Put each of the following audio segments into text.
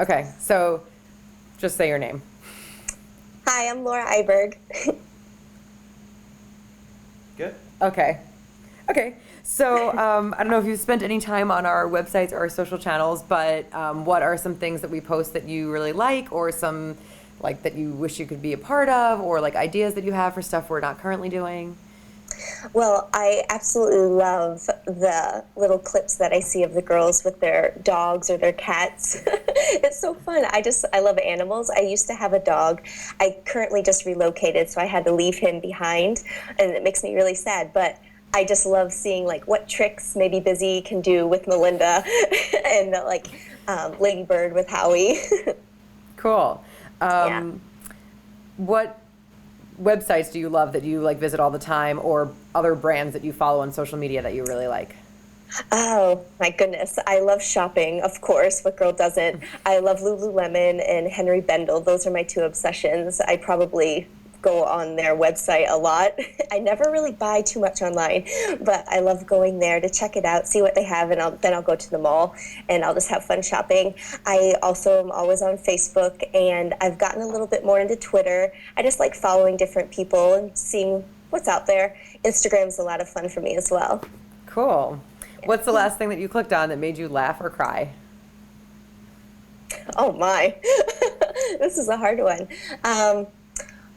Okay, so just say your name. Hi, I'm Laura Iberg. Good. Okay. Okay. So I don't know if you've spent any time on our websites or our social channels, but what are some things that we post that you really like, or some like that you wish you could be a part of, or like ideas that you have for stuff we're not currently doing? Well, I absolutely love the little clips that I see of the girls with their dogs or their cats. It's so fun. I love animals. I used to have a dog. I currently just relocated, so I had to leave him behind, and it makes me really sad. But I just love seeing like what tricks maybe Busy can do with Melinda, and Lady Bird with Howie. Cool. Yeah. What websites do you love that you like visit all the time, or other brands that you follow on social media that you really like? Oh my goodness. I love shopping, of course. What girl doesn't? I love Lululemon and Henry Bendel. Those are my two obsessions. I probably go on their website a lot. I never really buy too much online, but I love going there to check it out, see what they have, and then I'll go to the mall and I'll just have fun shopping. I also am always on Facebook, and I've gotten a little bit more into Twitter. I just like following different people and seeing what's out there. Instagram's a lot of fun for me as well. Cool. What's the last thing that you clicked on that made you laugh or cry? Oh my, this is a hard one.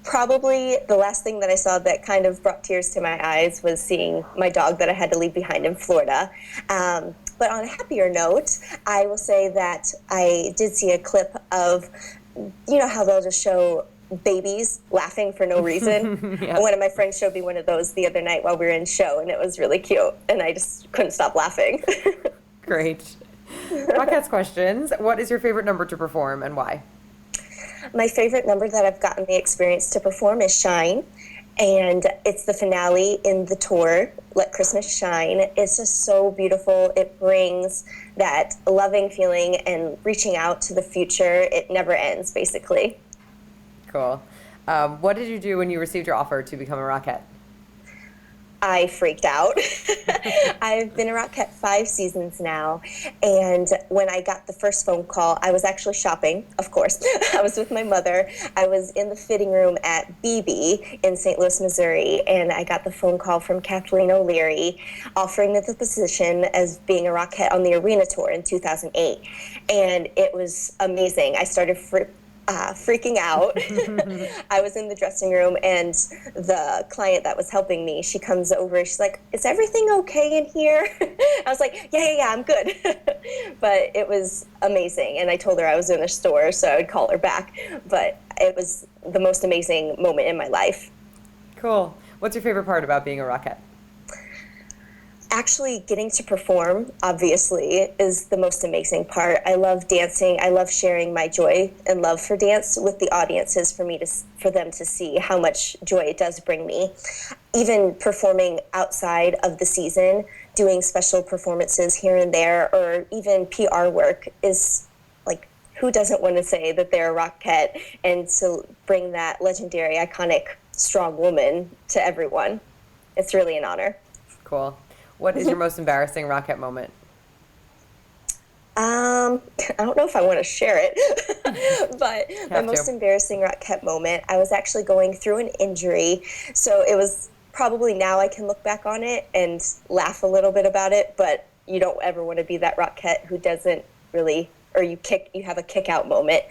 Probably the last thing that I saw that kind of brought tears to my eyes was seeing my dog that I had to leave behind in Florida. But on a happier note, I will say that I did see a clip of, you know how they'll just show babies laughing for no reason? Yeah. One of my friends showed me one of those the other night while we were in show, and it was really cute, and I just couldn't stop laughing. Great. Rockettes questions. What is your favorite number to perform and why? My favorite number that I've gotten the experience to perform is Shine, and it's the finale in the tour, Let Christmas Shine. It's just so beautiful. It brings that loving feeling and reaching out to the future. It never ends, basically. Cool. What did you do when you received your offer to become a Rockette? I freaked out. I've been a Rockette 5 seasons now, and when I got the first phone call, I was actually shopping, of course. I was with my mother. I was in the fitting room at BB in St. Louis, Missouri, and I got the phone call from Kathleen O'Leary offering me the position as being a Rockette on the arena tour in 2008, and it was amazing. I started freaking out. I was in the dressing room, and the client that was helping me, she comes over, she's like, "Is everything okay in here?" I was like, yeah, I'm good. But it was amazing, and I told her I was in a store, so I would call her back. But it was the most amazing moment in my life. Cool. What's your favorite part about being a Rockette? Actually getting to perform, obviously, is the most amazing part. I love dancing. I love sharing my joy and love for dance with the audiences, for them to see how much joy it does bring me. Even performing outside of the season, doing special performances here and there, or even PR work is like, who doesn't want to say that they're a Rockette, and to bring that legendary, iconic, strong woman to everyone. It's really an honor. Cool. What is your most embarrassing Rockette moment? I don't know if I want to share it, but my most to. embarrassing Rockette moment, I was actually going through an injury. So it was probably, now I can look back on it and laugh a little bit about it, but you don't ever want to be that Rockette who doesn't really, or you have a kick out moment.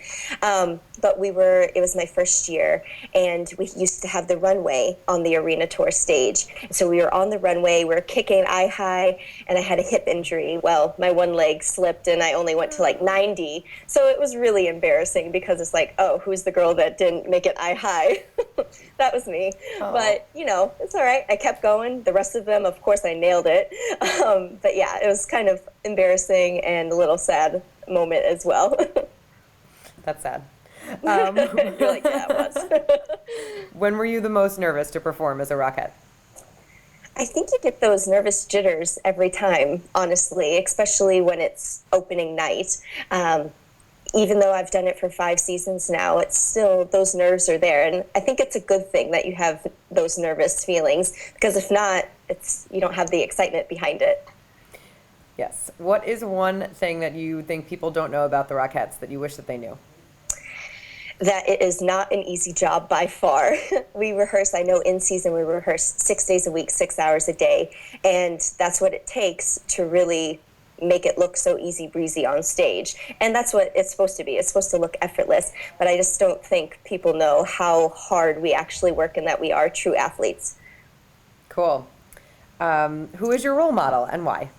But it was my first year, and we used to have the runway on the arena tour stage. So we were on the runway, we were kicking eye high, and I had a hip injury. Well, my one leg slipped and I only went to like 90. So it was really embarrassing, because it's like, oh, who's the girl that didn't make it eye high? That was me. Oh. But, it's all right. I kept going. The rest of them, of course, I nailed it. But yeah, it was kind of embarrassing and a little sad moment as well. That's sad. You're like, yeah, it was. When were you the most nervous to perform as a Rockette? I think you get those nervous jitters every time, honestly, especially when it's opening night. Even though I've done it for 5 seasons now, it's still, those nerves are there. And I think it's a good thing that you have those nervous feelings, because if not, you don't have the excitement behind it. Yes. What is one thing that you think people don't know about the Rockettes that you wish that they knew? That it is not an easy job by far. We rehearse, I know in season we rehearse 6 days a week, 6 hours a day, and that's what it takes to really make it look so easy breezy on stage. And that's what it's supposed to be. It's supposed to look effortless, but I just don't think people know how hard we actually work and that we are true athletes. Cool. Who is your role model and why?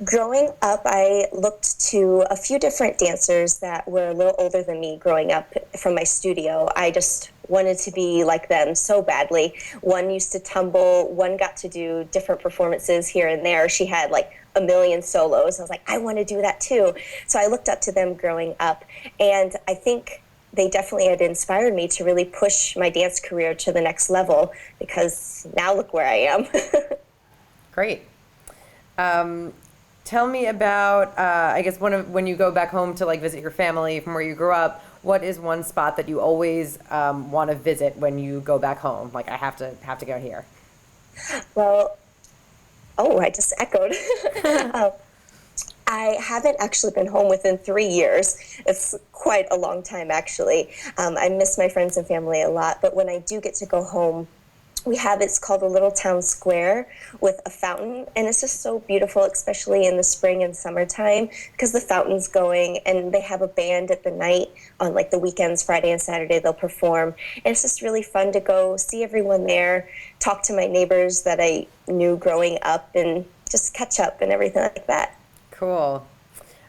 Growing up, I looked to a few different dancers that were a little older than me growing up from my studio. I just wanted to be like them so badly. One used to tumble, one got to do different performances here and there. She had like a million solos. I was like, I want to do that too. So I looked up to them growing up, and I think they definitely had inspired me to really push my dance career to the next level, because now look where I am. Great. Tell me about, I guess when you go back home to like visit your family from where you grew up, what is one spot that you always want to visit when you go back home? Like, I have to go here. Well, oh, I just echoed. I haven't actually been home within 3 years. It's quite a long time, actually. I miss my friends and family a lot, but when I do get to go home, it's called a little town square with a fountain, and it's just so beautiful, especially in the spring and summertime, because the fountain's going, and they have a band at the night on like the weekends, Friday and Saturday they'll perform, and it's just really fun to go see everyone there, talk to my neighbors that I knew growing up, and just catch up and everything like that. Cool.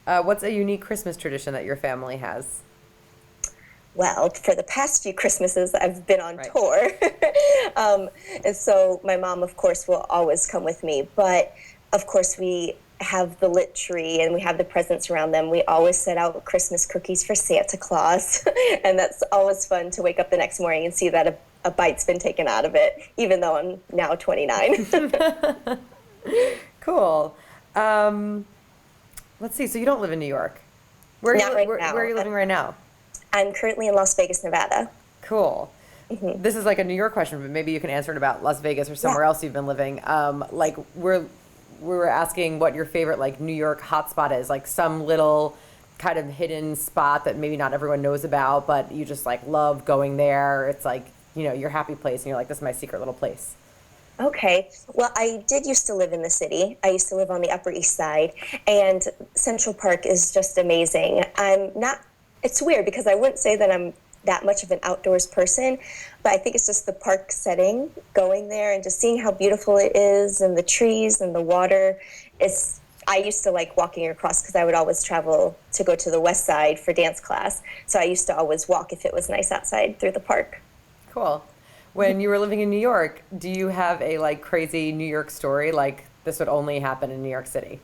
What's a unique Christmas tradition that your family has? Well, for the past few Christmases, I've been on Right. tour. And so my mom, of course, will always come with me. But, of course, we have the lit tree and we have the presents around them. We always set out Christmas cookies for Santa Claus. And that's always fun to wake up the next morning and see that a bite's been taken out of it, even though I'm now 29. Cool. Let's see. So you don't live in New York. Not right now. Where are you living right now? I'm currently in Las Vegas, Nevada. Cool. This is like a New York question, but maybe you can answer it about Las Vegas or somewhere else you've been living. Like we were asking what your favorite like New York hotspot is, like some little kind of hidden spot that maybe not everyone knows about, but you just like love going there. It's like, your happy place, and you're like, this is my secret little place. Okay. Well, I did used to live in the city. I used to live on the Upper East Side, and Central Park is just amazing. It's weird because I wouldn't say that I'm that much of an outdoors person, but I think it's just the park setting, going there and just seeing how beautiful it is, and the trees and the water. I used to like walking across because I would always travel to go to the West Side for dance class. So I used to always walk if it was nice outside through the park. Cool. When you were living in New York, do you have a like crazy New York story, like this would only happen in New York City?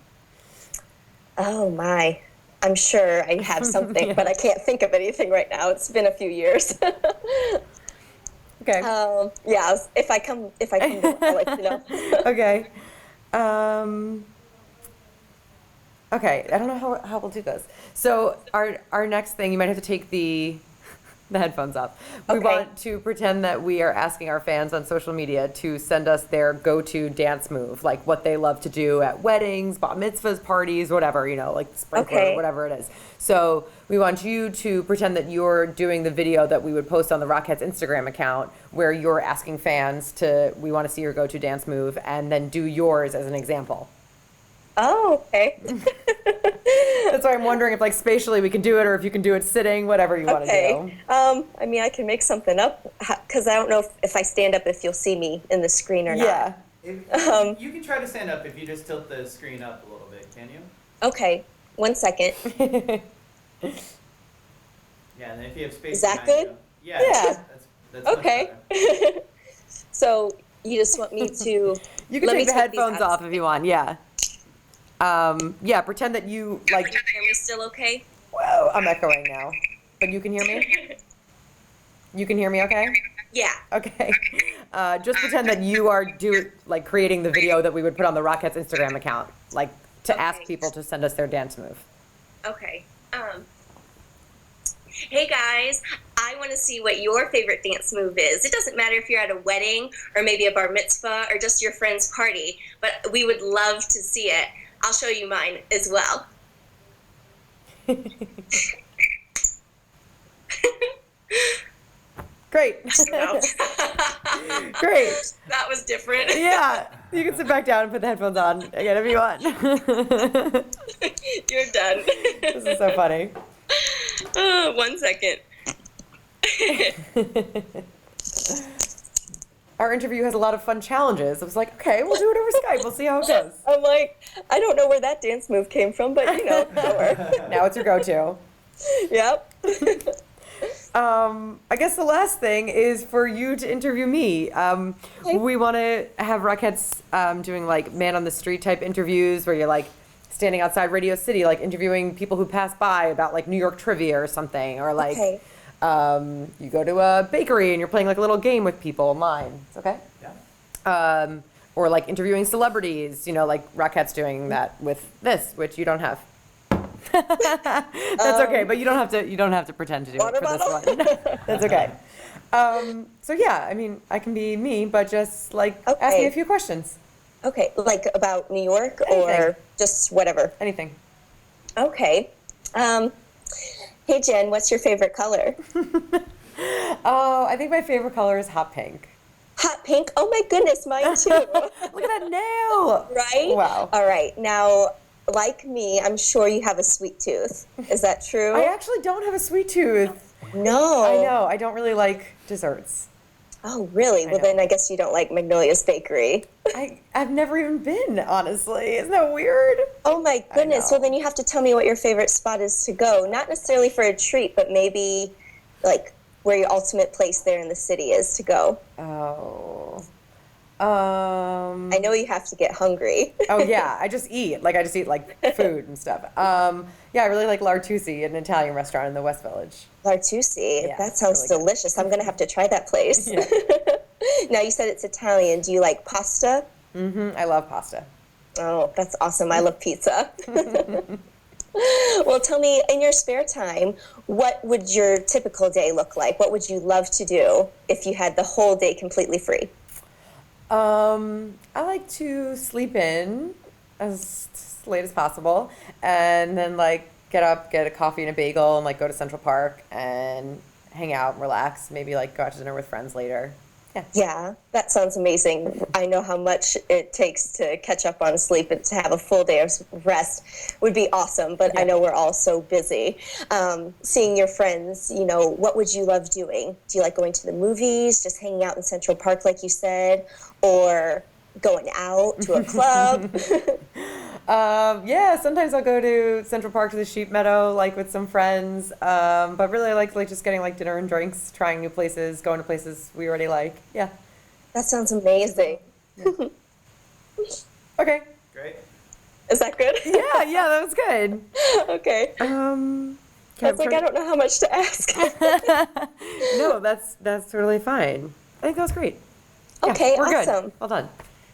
Oh my. I'm sure I have something, Yeah. but I can't think of anything right now. It's been a few years. Okay. Yeah, if I come to it, I'll let you know. Okay. Okay, I don't know how we'll do this. So our next thing, you might have to take the headphones off. We Okay. want to pretend that we are asking our fans on social media to send us their go-to dance move, like what they love to do at weddings, bat mitzvahs, parties, whatever, like sprinkler, Okay. whatever it is. So we want you to pretend that you're doing the video that we would post on the Rockettes Instagram account, where you're asking fans we want to see your go-to dance move, and then do yours as an example. Oh, okay. That's why I'm wondering if like spatially we can do it, or if you can do it sitting, whatever you want to do. Okay. I mean, I can make something up because I don't know if I stand up if you'll see me in the screen or not. Yeah. You can try to stand up if you just tilt the screen up a little bit, can you? Okay. 1 second. Yeah, and then if you have space Is that behind good? you. Yeah. Yeah. That's much Okay. better. So you just want me to? You can Let take me the take these headphones out. off if you want. Yeah. Yeah. Pretend that you like. Can you hear me still okay? Whoa, I'm echoing now, but you can hear me. You can hear me, okay? Yeah. Okay. Just pretend that you are creating the video that we would put on the Rockettes Instagram account, like to ask Okay. people to send us their dance move. Okay. Hey guys, I want to see what your favorite dance move is. It doesn't matter if you're at a wedding or maybe a bar mitzvah or just your friend's party, but we would love to see it. I'll show you mine as well. Great. No. Great. That was different. Yeah, you can sit back down and put the headphones on again if you want. You're done. This is so funny. 1 second. Our interview has a lot of fun challenges. I was like, okay, we'll do it over Skype. We'll see how it goes. I'm like, I don't know where that dance move came from, but you know, sure. Now it's your go-to. Yep. I guess the last thing is for you to interview me. We want to have Rockettes doing like man on the street type interviews where you're like standing outside Radio City, like interviewing people who pass by about like New York trivia or something, or like you go to a bakery and you're playing like a little game with people online. It's okay. Yeah. Or like interviewing celebrities, you know, like Rockettes doing that with this, which you don't have. That's okay, but you don't have to pretend to do it for this one. That's okay. So yeah, I mean, I can be me, but just like ask me a few questions. Okay, like about New York Anything. or just whatever. Anything. Okay. Hey Jen, what's your favorite color? Oh, I think my favorite color is hot pink. Hot pink? Oh my goodness, mine too. Look at that nail. Right? Wow. All right. Now, like me, I'm sure you have a sweet tooth. Is that true? I actually don't have a sweet tooth. No. I know. I don't really like desserts. Oh, really? Well, then I guess you don't like Magnolia's Bakery. I've never even been, honestly. Isn't that weird? Oh my goodness. Well, then you have to tell me what your favorite spot is to go. Not necessarily for a treat, but maybe like where your ultimate place there in the city is to go. Oh. I know you have to get hungry. Oh yeah, I just eat like food and stuff. Yeah, I really like L'Artusi, an Italian restaurant in the West Village. L'Artusi. Yeah, That sounds really good. delicious. I'm going to have to try that place. Yeah. Now, you said it's Italian. Do you like pasta? I love pasta. Oh, that's awesome. I love pizza. Well, tell me, in your spare time, what would your typical day look like? What would you love to do if you had the whole day completely free? I like to sleep in as late as possible, and then like get up, get a coffee and a bagel, and like go to Central Park and hang out and relax. Maybe like go out to dinner with friends later. Yeah. Yeah, that sounds amazing. I know how much it takes to catch up on sleep, and to have a full day of rest would be awesome, but I know we're all so busy. Seeing your friends, you know, what would you love doing? Do you like going to the movies, just hanging out in Central Park like you said, or going out to a club? Yeah, sometimes I'll go to Central Park to the Sheep Meadow, like with some friends. But really I like just getting like dinner and drinks, trying new places, going to places we already like. Yeah. That sounds amazing. Okay. Great. Is that good? Yeah, that was good. Okay. I was like, I don't know how much to ask. No, that's totally fine. I think that was great. Yeah, Okay, we're awesome. Good. Well done.